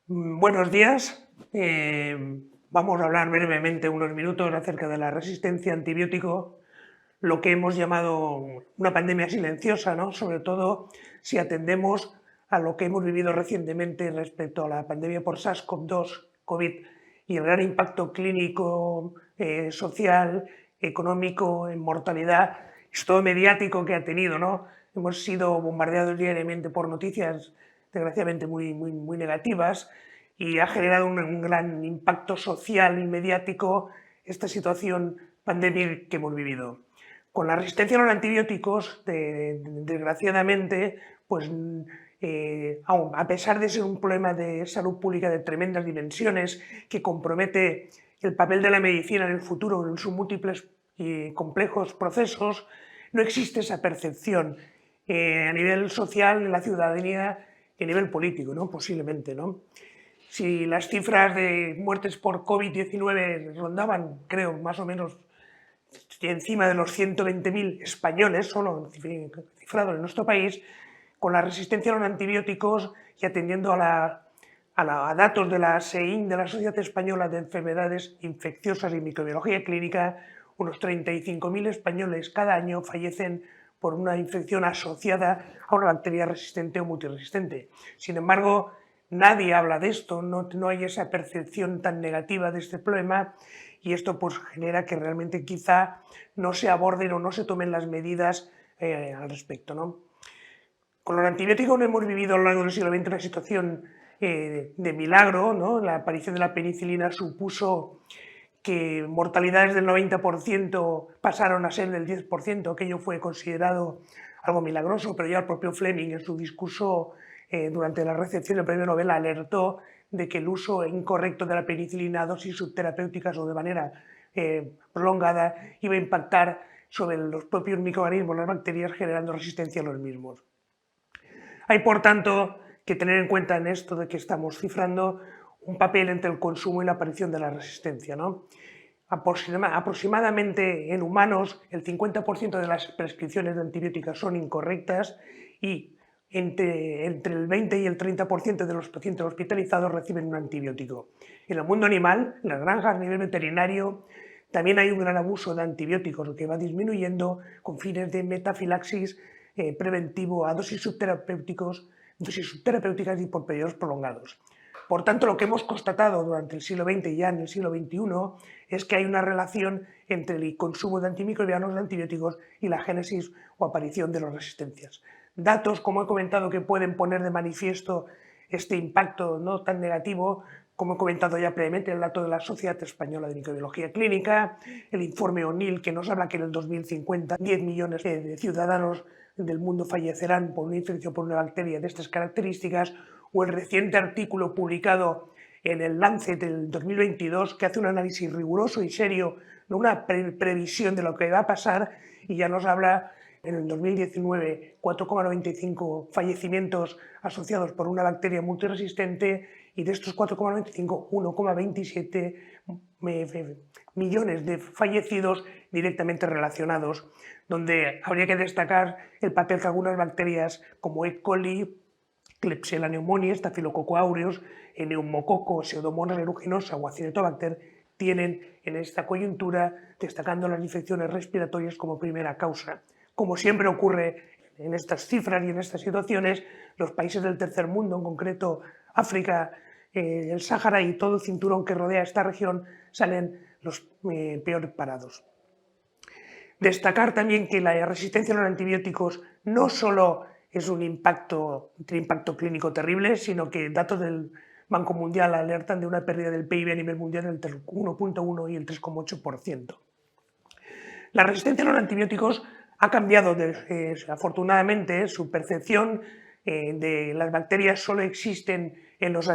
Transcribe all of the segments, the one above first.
Buenos días. Vamos a hablar brevemente unos minutos acerca de la resistencia a antibiótico, lo que hemos llamado una pandemia silenciosa, ¿no? Sobre todo si atendemos a lo que hemos vivido recientemente respecto a la pandemia por SARS-CoV-2, COVID, y el gran impacto clínico, social, económico, en mortalidad, y todo mediático que ha tenido, ¿no? Hemos sido bombardeados diariamente por noticias desgraciadamente muy negativas, y ha generado un gran impacto social y mediático esta situación pandémica que hemos vivido. Con la resistencia a los antibióticos, desgraciadamente, pues a pesar de ser un problema de salud pública de tremendas dimensiones que compromete el papel de la medicina en el futuro en sus múltiples y complejos procesos, no existe esa percepción a nivel social en la ciudadanía y a nivel político, ¿no? Posiblemente, ¿no? Si las cifras de muertes por COVID-19 rondaban, creo, más o menos encima de los 120.000 españoles, solo cifrado en nuestro país, con la resistencia a los antibióticos y atendiendo a datos de la SEIN, de la Sociedad Española de Enfermedades Infecciosas y Microbiología Clínica, unos 35.000 españoles cada año fallecen por una infección asociada a una bacteria resistente o multiresistente. Sin embargo, nadie habla de esto, no hay esa percepción tan negativa de este problema, y esto pues genera que realmente quizá no se aborden o no se tomen las medidas al respecto, ¿no? Con los antibióticos no hemos vivido a lo largo del siglo XX una situación de milagro, ¿no? La aparición de la penicilina supuso que mortalidades del 90% pasaron a ser del 10%, aquello fue considerado algo milagroso, pero ya el propio Fleming en su discurso durante la recepción del premio Nobel alertó de que el uso incorrecto de la penicilina a dosis subterapéuticas o de manera prolongada iba a impactar sobre los propios microorganismos, las bacterias, generando resistencia a los mismos. Hay, por tanto, que tener en cuenta en esto de que estamos cifrando un papel entre el consumo y la aparición de la resistencia, ¿no? Aproximadamente en humanos el 50% de las prescripciones de antibióticos son incorrectas, y entre el 20 y el 30% de los pacientes hospitalizados reciben un antibiótico. En el mundo animal, en las granjas a nivel veterinario, también hay un gran abuso de antibióticos, que va disminuyendo con fines de metafilaxis preventivo a dosis subterapéuticas y por periodos prolongados. Por tanto, lo que hemos constatado durante el siglo XX y ya en el siglo XXI es que hay una relación entre el consumo de antimicrobianos, de antibióticos, y la génesis o aparición de las resistencias. Datos, como he comentado, que pueden poner de manifiesto este impacto no tan negativo, como he comentado ya previamente, el dato de la Sociedad Española de Microbiología Clínica, el informe O'Neill, que nos habla que en el 2050 10 millones de ciudadanos del mundo fallecerán por una infección por una bacteria de estas características, o el reciente artículo publicado en el Lancet del 2022, que hace un análisis riguroso y serio, una previsión de lo que va a pasar, y ya nos habla en el 2019 4,95 fallecimientos asociados por una bacteria multiresistente, y de estos 4,95, 1,27 millones de fallecidos directamente relacionados, donde habría que destacar el papel que algunas bacterias como E. coli, Klebsiella pneumoniae, Staphylococcus aureus, neumococo, Pseudomonas aeruginosa o Acinetobacter tienen en esta coyuntura, destacando las infecciones respiratorias como primera causa. Como siempre ocurre en estas cifras y en estas situaciones, los países del tercer mundo, en concreto África, el Sáhara y todo el cinturón que rodea esta región, salen los peores parados. Destacar también que la resistencia a los antibióticos no solo es un impacto clínico terrible, sino que datos del Banco Mundial alertan de una pérdida del PIB a nivel mundial entre el 1,1 y el 3,8%. La resistencia a los antibióticos ha cambiado, afortunadamente, su percepción de las bacterias solo existen en los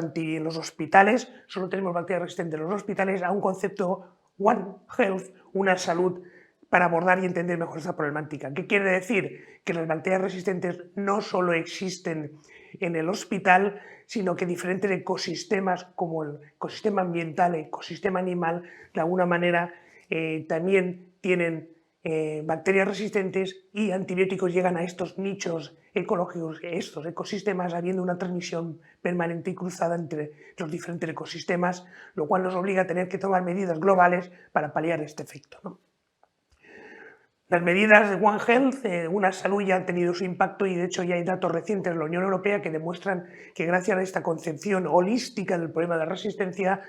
hospitales, solo tenemos bacterias resistentes en los hospitales, a un concepto One Health, una salud, para abordar y entender mejor esta problemática. ¿Qué quiere decir? Que las bacterias resistentes no solo existen en el hospital, sino que diferentes ecosistemas, como el ecosistema ambiental, el ecosistema animal, de alguna manera también tienen bacterias resistentes y antibióticos llegan a estos nichos ecológicos, estos ecosistemas, habiendo una transmisión permanente y cruzada entre los diferentes ecosistemas, lo cual nos obliga a tener que tomar medidas globales para paliar este efecto, ¿no? Las medidas de One Health, Una Salud, ya han tenido su impacto y de hecho ya hay datos recientes de la Unión Europea que demuestran que gracias a esta concepción holística del problema de la resistencia,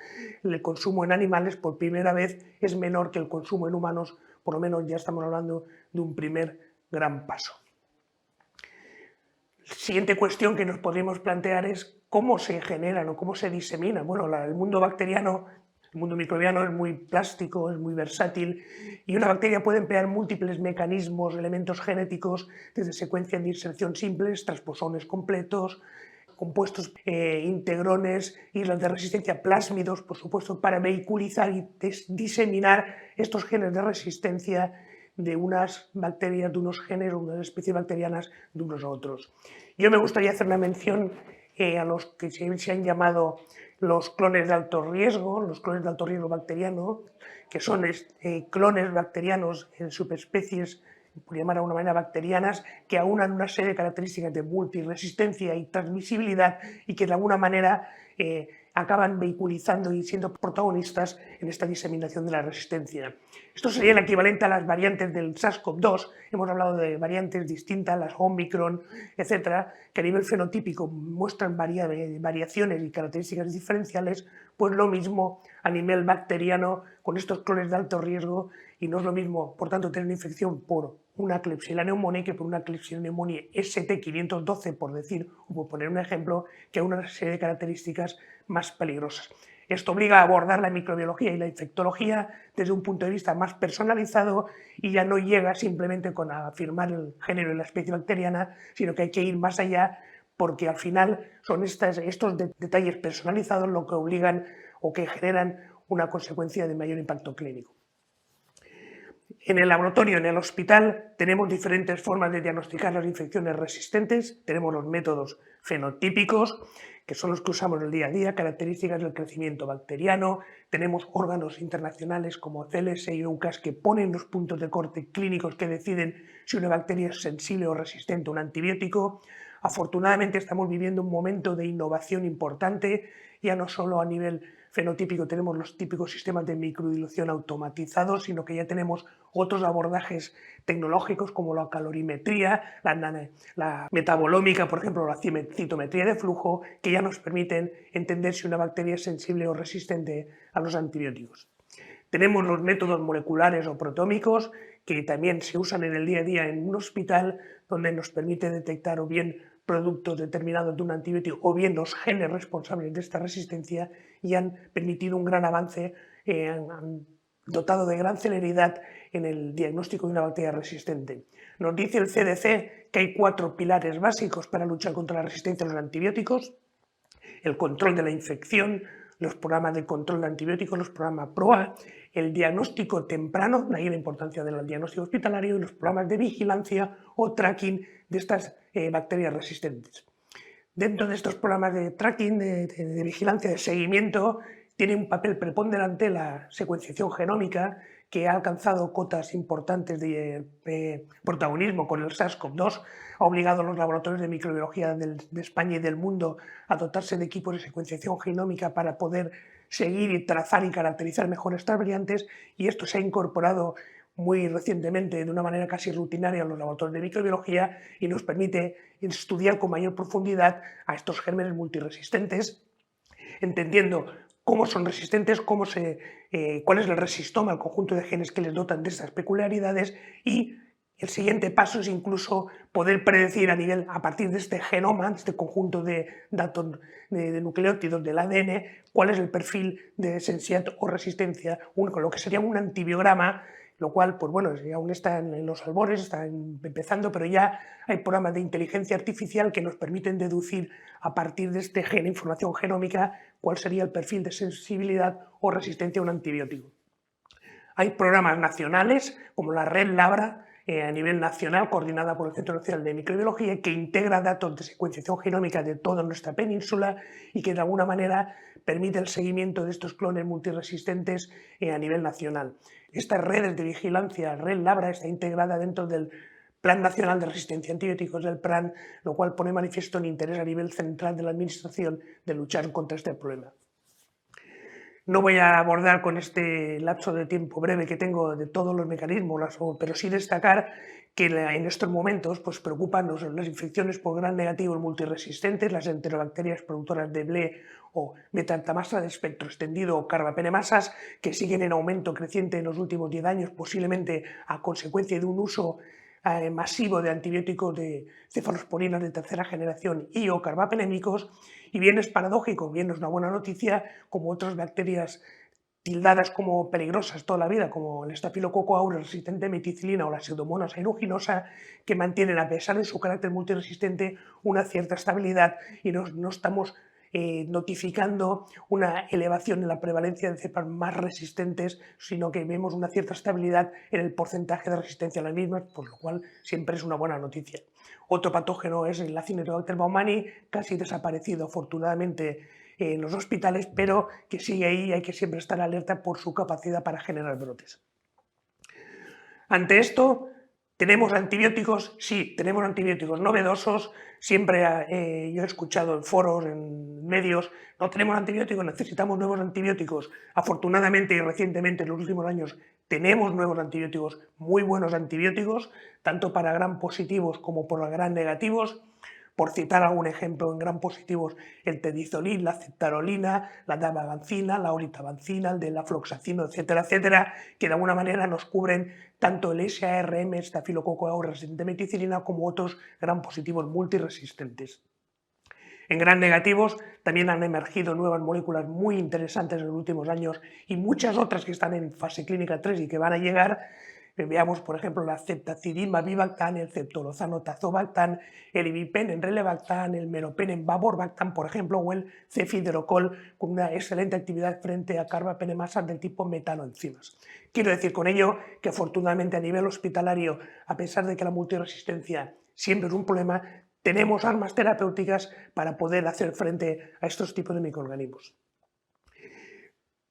el consumo en animales por primera vez es menor que el consumo en humanos, por lo menos ya estamos hablando de un primer gran paso. La siguiente cuestión que nos podríamos plantear es cómo se generan o cómo se diseminan. Bueno, el mundo bacteriano, el mundo microbiano es muy plástico, es muy versátil y una bacteria puede emplear múltiples mecanismos, elementos genéticos, desde secuencias de inserción simples, transposones completos, compuestos integrones, islas de resistencia, plásmidos, por supuesto, para vehiculizar y diseminar estos genes de resistencia de unas bacterias, de unos genes o unas especies bacterianas de unos a otros. Yo me gustaría hacer una mención a los que se han llamado los clones de alto riesgo, los clones de alto riesgo bacteriano, que son clones bacterianos en subespecies, por llamar de alguna manera, bacterianas, que aunan una serie de características de multiresistencia y transmisibilidad y que de alguna manera acaban vehiculizando y siendo protagonistas en esta diseminación de la resistencia. Esto sería el equivalente a las variantes del SARS-CoV-2, hemos hablado de variantes distintas, las Omicron, etcétera, que a nivel fenotípico muestran variaciones y características diferenciales, pues lo mismo a nivel bacteriano con estos clones de alto riesgo, y no es lo mismo, por tanto, tener una infección por una Klebsiella pneumoniae que por una Klebsiella pneumoniae ST512, por decir, o por poner un ejemplo, que a una serie de características más peligrosas. Esto obliga a abordar la microbiología y la infectología desde un punto de vista más personalizado y ya no llega simplemente con afirmar el género de la especie bacteriana, sino que hay que ir más allá porque al final son estos detalles personalizados lo que obligan o que generan una consecuencia de mayor impacto clínico. En el laboratorio, en el hospital, tenemos diferentes formas de diagnosticar las infecciones resistentes. Tenemos los métodos fenotípicos, que son los que usamos en el día a día, características del crecimiento bacteriano. Tenemos órganos internacionales como CLS y EUCAS que ponen los puntos de corte clínicos que deciden si una bacteria es sensible o resistente a un antibiótico. Afortunadamente estamos viviendo un momento de innovación importante, ya no solo a nivel fenotípico tenemos los típicos sistemas de microdilución automatizados, sino que ya tenemos otros abordajes tecnológicos como la calorimetría, la metabolómica, por ejemplo, la citometría de flujo, que ya nos permiten entender si una bacteria es sensible o resistente a los antibióticos. Tenemos los métodos moleculares o protómicos, que también se usan en el día a día en un hospital, donde nos permite detectar o bien productos determinados de un antibiótico o bien los genes responsables de esta resistencia, y han permitido un gran avance, han dotado de gran celeridad en el diagnóstico de una bacteria resistente. Nos dice el CDC que hay 4 pilares básicos para luchar contra la resistencia a los antibióticos: el control de la infección, los programas de control de antibióticos, los programas PROA, el diagnóstico temprano, de ahí la importancia del diagnóstico hospitalario, y los programas de vigilancia o tracking de estas bacterias resistentes. Dentro de estos programas de tracking, de vigilancia, de seguimiento, tiene un papel preponderante la secuenciación genómica, que ha alcanzado cotas importantes de protagonismo con el SARS-CoV-2, ha obligado a los laboratorios de microbiología de España y del mundo a dotarse de equipos de secuenciación genómica para poder seguir y trazar y caracterizar mejor estas variantes, y esto se ha incorporado muy recientemente de una manera casi rutinaria a los laboratorios de microbiología y nos permite estudiar con mayor profundidad a estos gérmenes multiresistentes, entendiendo cómo son resistentes, cuál es el resistoma, el conjunto de genes que les dotan de estas peculiaridades, y el siguiente paso es incluso poder predecir a partir de este genoma, de este conjunto de datos de nucleótidos del ADN, cuál es el perfil de sensibilidad o resistencia, lo que sería un antibiograma, lo cual, pues bueno, aún está en los albores, está empezando, pero ya hay programas de inteligencia artificial que nos permiten deducir a partir de este gen, información genómica, cuál sería el perfil de sensibilidad o resistencia a un antibiótico. Hay programas nacionales, como la Red Labra, a nivel nacional, coordinada por el Centro Nacional de Microbiología, que integra datos de secuenciación genómica de toda nuestra península y que de alguna manera permite el seguimiento de estos clones multiresistentes a nivel nacional. Estas redes de vigilancia, Red Labra, está integrada dentro del Plan Nacional de Resistencia a Antibióticos del PRAN, lo cual pone manifiesto un interés a nivel central de la Administración de luchar contra este problema. No voy a abordar con este lapso de tiempo breve que tengo de todos los mecanismos, pero sí destacar que en estos momentos pues, preocupan las infecciones por gram negativos multiresistentes, las enterobacterias productoras de BLE o metantamasa de espectro extendido o carbapenemasas, que siguen en aumento creciente en los últimos 10 años, posiblemente a consecuencia de un uso masivo de antibióticos de cefalosporinas de tercera generación y o carbapenémicos, y bien es paradójico, bien es una buena noticia, como otras bacterias tildadas como peligrosas toda la vida, como el estafilococo aureus resistente a meticilina o la pseudomonas aeruginosa, que mantienen, a pesar de su carácter multiresistente, una cierta estabilidad y no estamos notificando una elevación en la prevalencia de cepas más resistentes, sino que vemos una cierta estabilidad en el porcentaje de resistencia a las mismas, por lo cual siempre es una buena noticia. Otro patógeno es el Acinetobacter baumannii, casi desaparecido afortunadamente en los hospitales, pero que sigue ahí y hay que siempre estar alerta por su capacidad para generar brotes. Ante esto, ¿tenemos antibióticos? Sí, tenemos antibióticos novedosos. Siempre yo he escuchado en foros, en medios, no tenemos antibióticos, necesitamos nuevos antibióticos. Afortunadamente y recientemente, en los últimos años, tenemos nuevos antibióticos, muy buenos antibióticos, tanto para gram positivos como para gram negativos. Por citar algún ejemplo, en gram positivos, el tedizolid, la ceftarolina, la damavancina, la oritabancina, el de la floxacino, etcétera, etcétera, que de alguna manera nos cubren tanto el SARM, estafilococo aureus resistente a meticilina, como otros gram positivos multiresistentes. En gram negativos también han emergido nuevas moléculas muy interesantes en los últimos años y muchas otras que están en fase clínica 3 y que van a llegar. Veamos, por ejemplo, la ceftazidime-avibactam, el ceftorozano-tazobactam, el imipenem-relebactam, el meropenem-vaborbactam, por ejemplo, o el cefiderocol, con una excelente actividad frente a carbapenemasas del tipo metanoenzimas. Quiero decir con ello que afortunadamente a nivel hospitalario, a pesar de que la multiresistencia siempre es un problema, tenemos armas terapéuticas para poder hacer frente a estos tipos de microorganismos.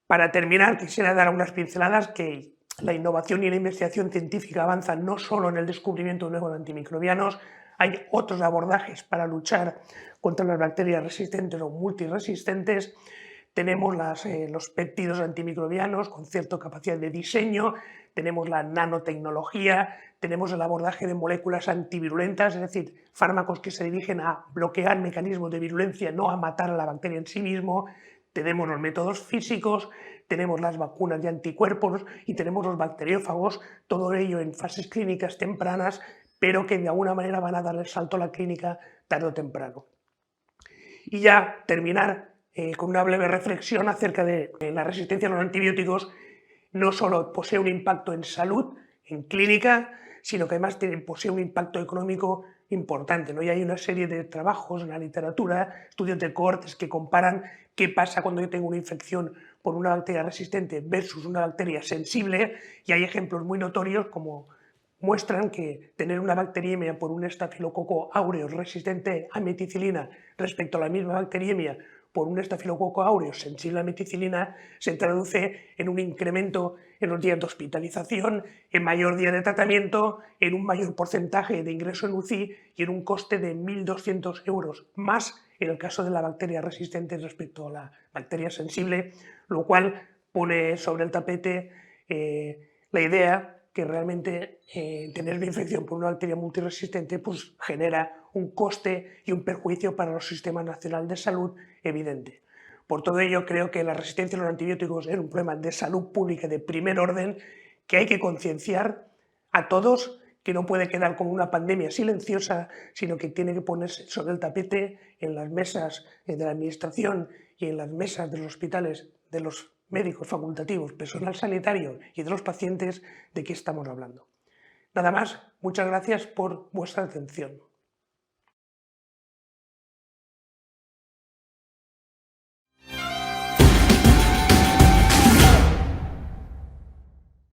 Para terminar, quisiera dar unas pinceladas que la innovación y la investigación científica avanzan no solo en el descubrimiento de nuevos antimicrobianos, hay otros abordajes para luchar contra las bacterias resistentes o multiresistentes. Tenemos los péptidos antimicrobianos con cierta capacidad de diseño, tenemos la nanotecnología, tenemos el abordaje de moléculas antivirulentas, es decir, fármacos que se dirigen a bloquear mecanismos de virulencia, no a matar a la bacteria en sí mismo. Tenemos los métodos físicos, tenemos las vacunas de anticuerpos y tenemos los bacteriófagos, todo ello en fases clínicas tempranas, pero que de alguna manera van a dar el salto a la clínica tarde o temprano. Y ya terminar con una breve reflexión acerca de la resistencia a los antibióticos. No solo posee un impacto en salud, en clínica, sino que además posee un impacto económico importante, ¿no? Y hay una serie de trabajos en la literatura, estudios de cohortes que comparan qué pasa cuando yo tengo una infección por una bacteria resistente versus una bacteria sensible, y hay ejemplos muy notorios como muestran que tener una bacteriemia por un estafilococo aureus resistente a meticilina respecto a la misma bacteriemia por un estafilococo aureus sensible a meticilina se traduce en un incremento en los días de hospitalización, en mayor día de tratamiento, en un mayor porcentaje de ingreso en UCI y en un coste de 1.200 euros más en el caso de la bacteria resistente respecto a la bacteria sensible, lo cual pone sobre el tapete la idea que realmente tener una infección por una bacteria multiresistente pues, genera un coste y un perjuicio para los sistemas nacionales de salud evidente. Por todo ello, creo que la resistencia a los antibióticos es un problema de salud pública de primer orden que hay que concienciar a todos, que no puede quedar como una pandemia silenciosa, sino que tiene que ponerse sobre el tapete en las mesas de la administración y en las mesas de los hospitales de los médicos facultativos, personal sanitario y de los pacientes de qué estamos hablando. Nada más, muchas gracias por vuestra atención.